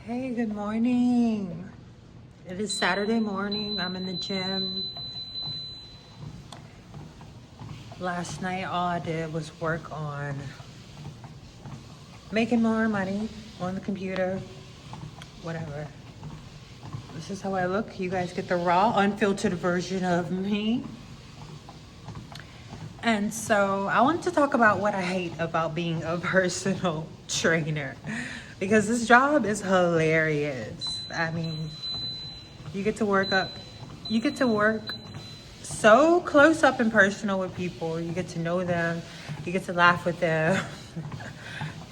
Hey, good morning. It is Saturday morning. I'm in the gym. Last night, all I did was work on making more money on the computer, whatever. This is how I look. You guys get the raw, unfiltered version of me. And so I want to talk about what I hate about being a personal trainer because this job is hilarious. I mean, you get to work so close up and personal with people. You get to know them, you get to laugh with them.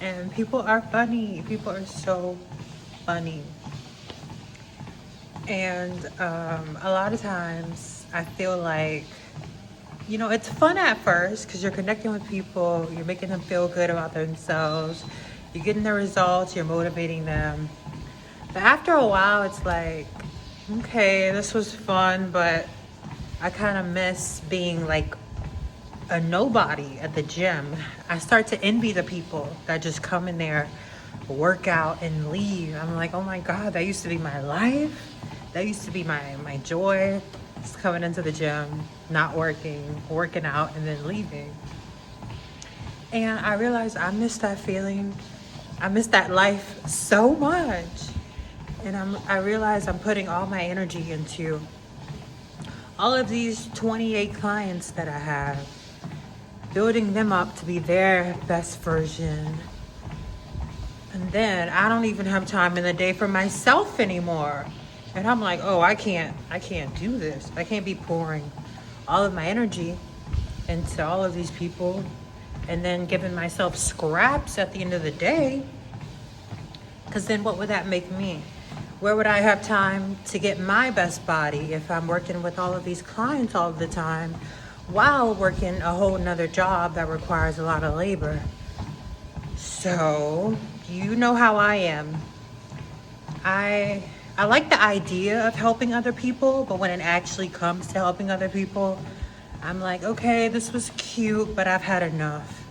And people are funny. People are so funny. And a lot of times I feel like, it's fun at first because you're connecting with people, you're making them feel good about themselves, you're getting the results, you're motivating them. But after a while, it's like, okay, this was fun, but I kind of miss being like a nobody at the gym. I start to envy the people that just come in there, work out, and leave. I'm like, oh my God, that used to be my life. That used to be my joy. Just coming into the gym, not working out, and then leaving. And I realized I miss that feeling. I miss that life so much. And I realize I'm putting all my energy into all of these 28 clients that I have, building them up to be their best version. And then I don't even have time in the day for myself anymore. And I'm like, oh, I can't do this. I can't be pouring all of my energy into all of these people and then giving myself scraps at the end of the day. Because then what would that make me? Where would I have time to get my best body if I'm working with all of these clients all the time while working a whole nother job that requires a lot of labor? So, you know how I am. I like the idea of helping other people, but when it actually comes to helping other people, I'm like, okay, this was cute, but I've had enough.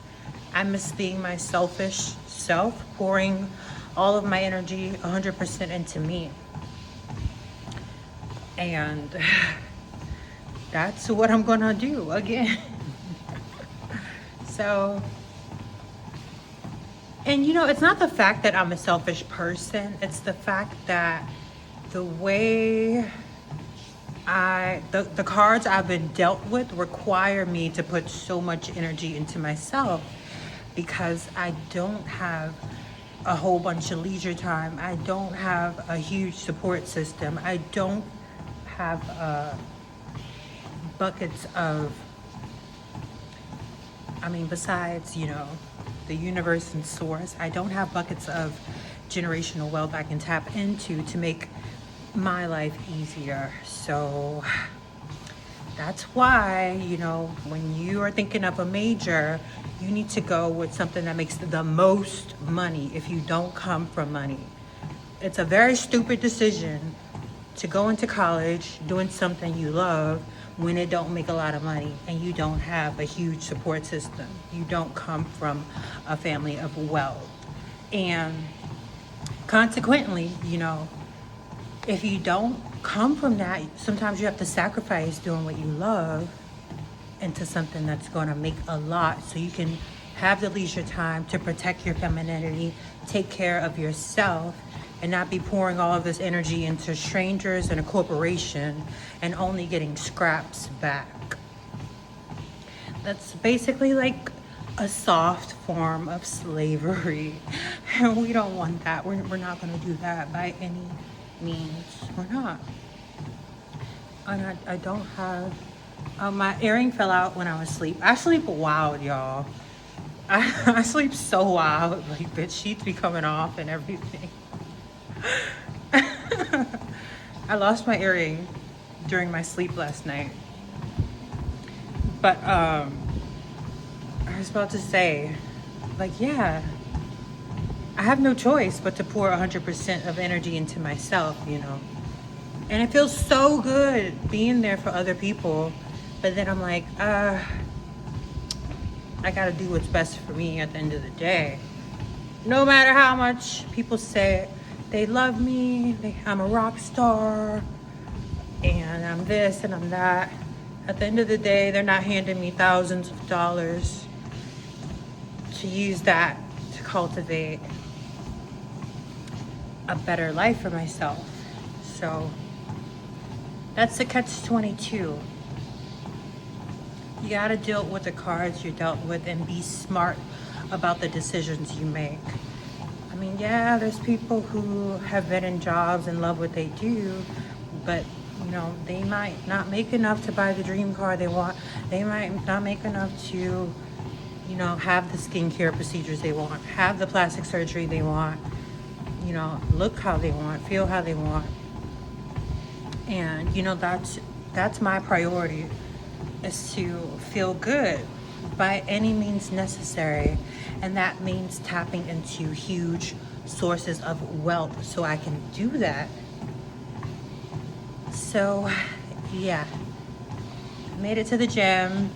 I miss being my selfish self, pouring all of my energy 100% into me. And that's what I'm gonna do again. So, and it's not the fact that I'm a selfish person, it's the fact that the way the cards I've been dealt with require me to put so much energy into myself because I don't have a whole bunch of leisure time. I don't have a huge support system. I don't have buckets of, besides, the universe and source, I don't have buckets of generational wealth I can tap into to make my life easier. So that's why, when you are thinking of a major, you need to go with something that makes the most money if you don't come from money. It's a very stupid decision to go into college doing something you love when it don't make a lot of money and you don't have a huge support system. You don't come from a family of wealth. And consequently, if you don't come from that, sometimes you have to sacrifice doing what you love into something that's going to make a lot so you can have the leisure time to protect your femininity, take care of yourself, and not be pouring all of this energy into strangers and a corporation and only getting scraps back. That's basically like a soft form of slavery. And we don't want that. We're not going to do that by any means. We're not. And I don't have... my earring fell out when I was asleep. I sleep wild, y'all. I sleep so wild. Like, bed sheets be coming off and everything. I lost my earring during my sleep last night. But I was about to say, I have no choice but to pour 100% of energy into myself, And it feels so good being there for other people. But then I'm like, I gotta do what's best for me at the end of the day. No matter how much people say they love me, I'm a rock star, and I'm this and I'm that. At the end of the day, they're not handing me thousands of dollars to use that to cultivate a better life for myself. So that's the catch-22. You gotta deal with the cards you're dealt with and be smart about the decisions you make. I mean, yeah, there's people who have been in jobs and love what they do, but you know, they might not make enough to buy the dream car they want. They might not make enough to, you know, have the skincare procedures they want, have the plastic surgery they want, you know, look how they want, feel how they want. And, you know, that's my priority, is to feel good by any means necessary. And that means tapping into huge sources of wealth so I can do that. So, yeah, made it to the gym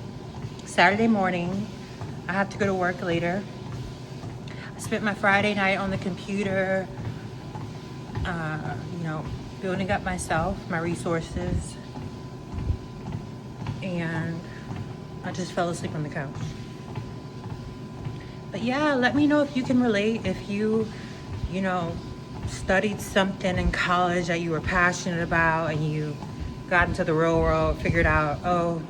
Saturday morning. I have to go to work later. I spent my Friday night on the computer, you know, building up myself, my resources, and I just fell asleep on the couch. But yeah, let me know if you can relate, if you know, studied something in college that you were passionate about and you got into the real world, figured out, oh,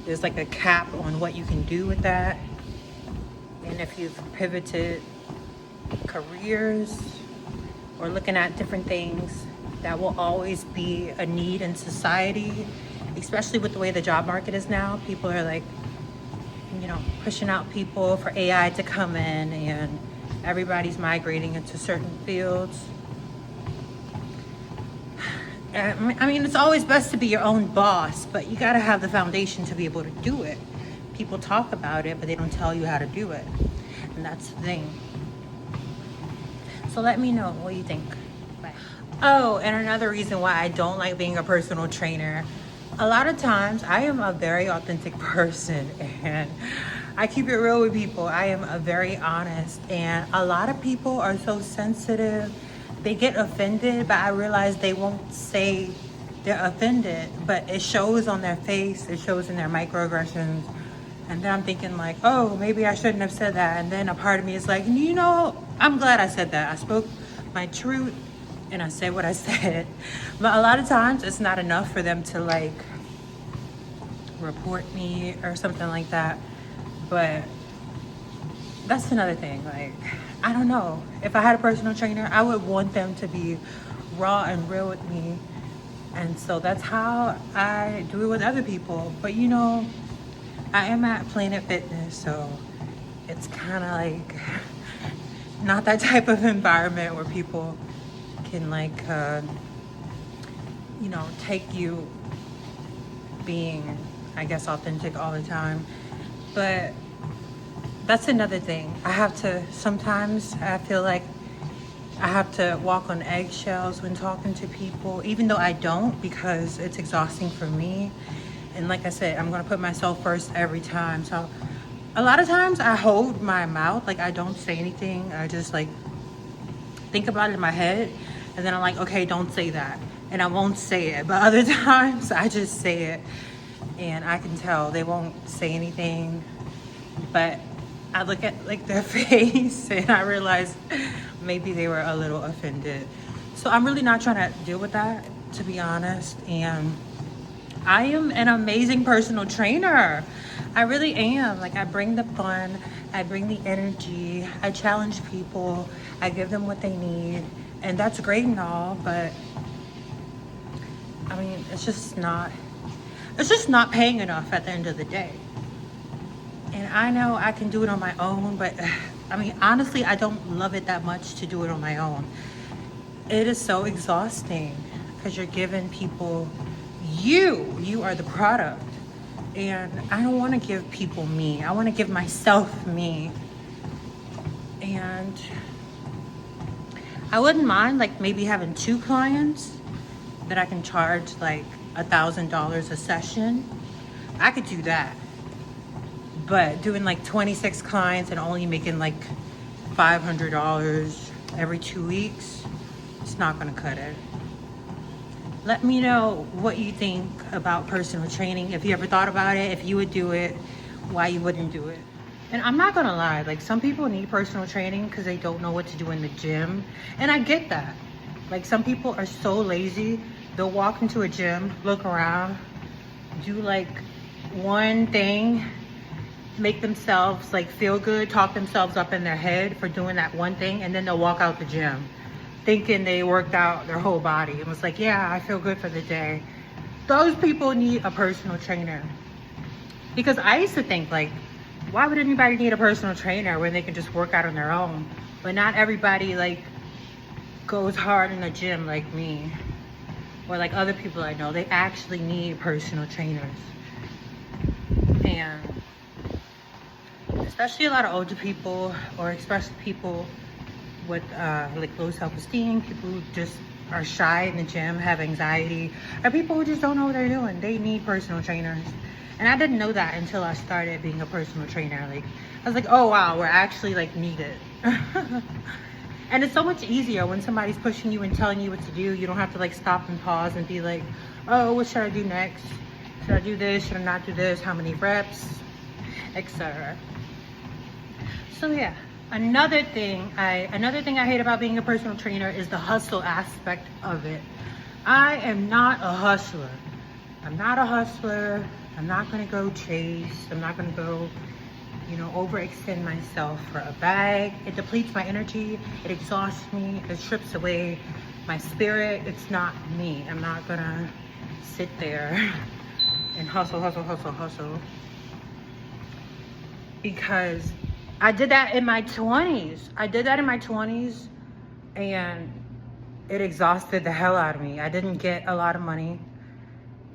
there's like a cap on what you can do with that. And if you've pivoted careers or looking at different things, that will always be a need in society, especially with the way the job market is now. People are like, you know, pushing out people for AI to come in, and everybody's migrating into certain fields. I mean, it's always best to be your own boss, but you gotta have the foundation to be able to do it. People talk about it, but they don't tell you how to do it. And that's the thing. So let me know what you think. Bye. Oh, and another reason why I don't like being a personal trainer, a lot of times I am a very authentic person and I keep it real with people. I am a very honest, and a lot of people are so sensitive. They get offended, but I realize they won't say they're offended, but it shows on their face, it shows in their microaggressions. And then I'm thinking like, oh, maybe I shouldn't have said that. And then a part of me is like, you know, I'm glad I said that. I spoke my truth and I said what I said. But a lot of times it's not enough for them to like report me or something like that. But that's another thing. Like, I don't know. If I had a personal trainer, I would want them to be raw and real with me. And so that's how I do it with other people. But you know, I am at Planet Fitness, so it's kind of like not that type of environment where people can like, you know, take you being, I guess, authentic all the time. But that's another thing. Sometimes I feel like I have to walk on eggshells when talking to people, even though I don't, because it's exhausting for me. And like I said, I'm gonna put myself first every time. So a lot of times I hold my mouth, like I don't say anything. I just like think about it in my head, and then I'm like, okay, don't say that. And I won't say it. But other times I just say it, and I can tell they won't say anything. But I look at like their face and I realize maybe they were a little offended. So I'm really not trying to deal with that, to be honest. And I am an amazing personal trainer. I really am. Like, I bring the fun, I bring the energy, I challenge people, I give them what they need, and that's great and all, but I mean, it's just not paying enough at the end of the day. And I know I can do it on my own, but I mean, honestly, I don't love it that much to do it on my own. It is so exhausting because you're giving people you are the product. And I don't want to give people me. I want to give myself me. And I wouldn't mind like maybe having 2 clients that I can charge like $1,000 a session. I could do that. But doing like 26 clients and only making like $500 every 2 weeks, It's not gonna cut it. Let me know what you think about personal training. If you ever thought about it, if you would do it, why you wouldn't do it. And I'm not gonna lie, like some people need personal training because they don't know what to do in the gym. And I get that. Like some people are so lazy, they'll walk into a gym, look around, do like one thing, make themselves like feel good, talk themselves up in their head for doing that one thing, and then they'll walk out the gym thinking they worked out their whole body and was like, yeah, I feel good for the day. Those people need a personal trainer. Because I used to think like, why would anybody need a personal trainer when they can just work out on their own? But not everybody like goes hard in the gym like me or like other people I know. They actually need personal trainers. And especially a lot of older people, or especially people with like low self-esteem, people who just are shy in the gym, have anxiety, or people who just don't know what they're doing. They need personal trainers. And I didn't know that until I started being a personal trainer. Like I was like, oh wow, we're actually like needed. And it's so much easier when somebody's pushing you and telling you what to do. You don't have to like stop and pause and be like, oh, what should I do next? Should I do this? Should I not do this? How many reps? Etc. So yeah. Another thing I hate about being a personal trainer is the hustle aspect of it. I am not a hustler. I'm not a hustler. I'm not gonna go chase. I'm not gonna go, overextend myself for a bag. It depletes my energy. It exhausts me. It strips away my spirit. It's not me. I'm not gonna sit there and hustle. Because I did that in my 20s. And it exhausted the hell out of me. I didn't get a lot of money,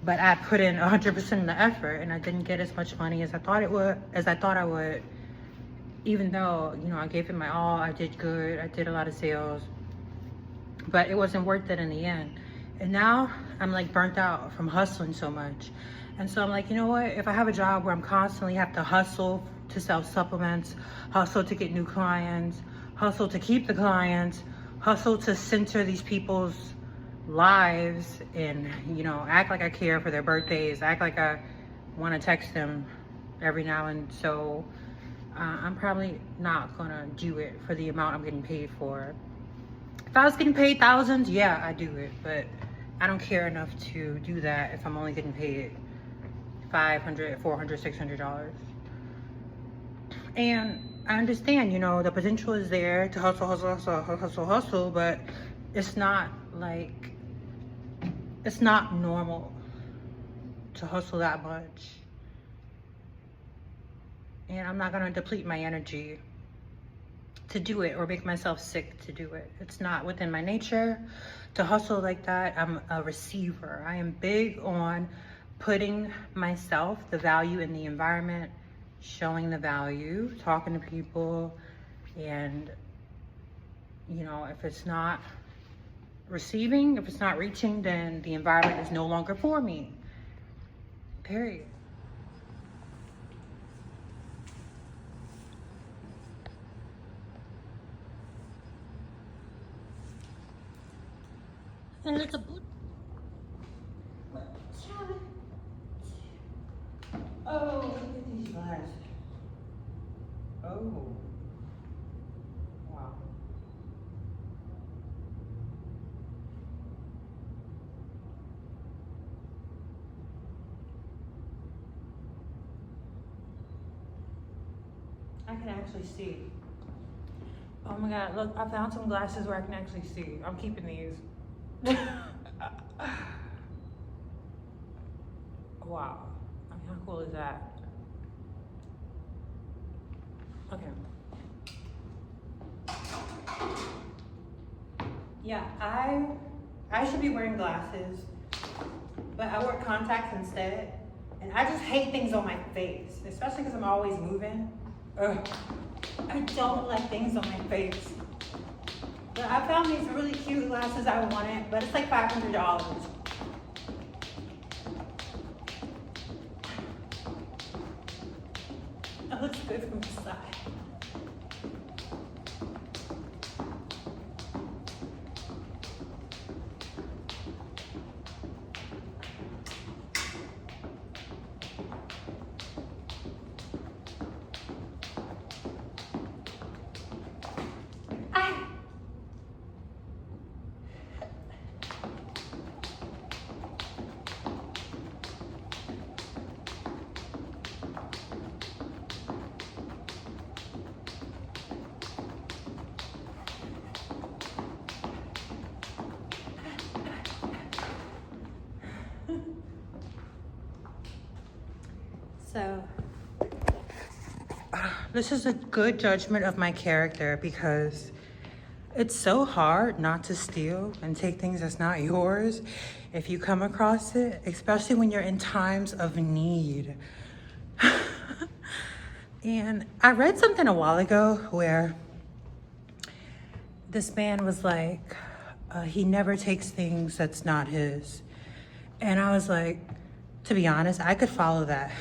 but I put in 100% of the effort, and I didn't get as much money as I thought I would. Even though, I gave it my all, I did good, I did a lot of sales, but it wasn't worth it in the end. And now I'm like burnt out from hustling so much. And so I'm like, you know what? If I have a job where I'm constantly have to hustle to sell supplements, hustle to get new clients, hustle to keep the clients, hustle to center these people's lives and, act like I care for their birthdays, act like I want to text them every now and so, I'm probably not gonna do it for the amount I'm getting paid for. If I was getting paid thousands, yeah, I'd do it, but I don't care enough to do that if I'm only getting paid $500, $400, $600. And I understand, the potential is there to hustle, but it's not normal to hustle that much. And I'm not gonna deplete my energy to do it or make myself sick to do it. It's not within my nature to hustle like that. I'm a receiver. I am big on putting myself, the value in the environment, showing the value, talking to people, and if it's not receiving, if it's not reaching, then the environment is no longer for me. Period. And it's a boot. Oh, look at these glasses. Oh. Wow. I can actually see. Oh my God, look, I found some glasses where I can actually see. I'm keeping these. Wow. I mean, how cool is that? Okay. Yeah, I should be wearing glasses, but I wear contacts instead. And I just hate things on my face, especially because I'm always moving. Ugh. I don't like things on my face. But I found these really cute glasses I wanted, but it's like $500. It looks good from the side. So this is a good judgment of my character because it's so hard not to steal and take things that's not yours if you come across it, especially when you're in times of need. And I read something a while ago where this man was like, he never takes things that's not his. And I was like, to be honest, I could follow that.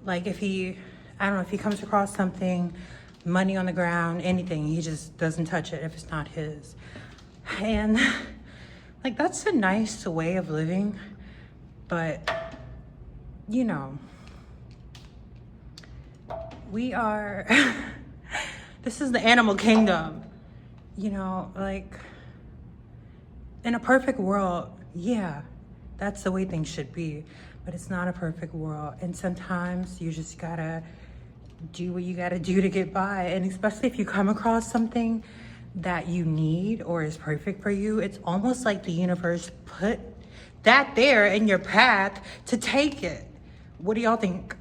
Like if he, I don't know, if he comes across something, money on the ground, anything, he just doesn't touch it if it's not his. And like, that's a nice way of living, but you know, we are, this is the animal kingdom, you know, like in a perfect world, yeah, that's the way things should be, but it's not a perfect world. And sometimes you just gotta do what you gotta do to get by. And especially if you come across something that you need or is perfect for you, it's almost like the universe put that there in your path to take it. What do y'all think?